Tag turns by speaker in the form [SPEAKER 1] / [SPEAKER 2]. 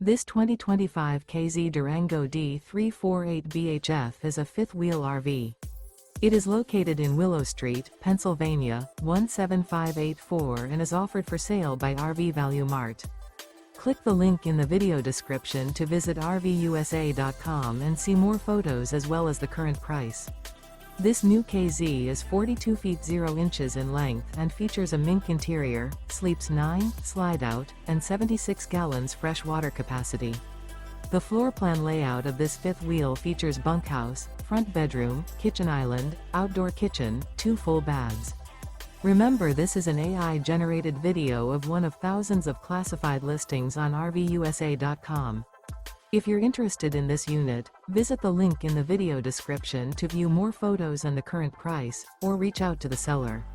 [SPEAKER 1] This 2025 K-Z Durango D348BHF is a fifth-wheel RV. It is located in Willow Street, Pennsylvania, 17584 and is offered for sale by RV Value Mart. Click the link in the video description to visit RVUSA.com and see more photos as well as the current price. This new K-Z is 42 feet 0 inches in length and features a MINK interior, sleeps 9, Slideout, and 76 gallons fresh water capacity. The floor plan layout of this fifth wheel features bunkhouse, front bedroom, kitchen island, outdoor kitchen, 2 full baths. Remember, this is an AI-generated video of one of thousands of classified listings on RVUSA.com. If you're interested in this unit, visit the link in the video description to view more photos and the current price, or reach out to the seller.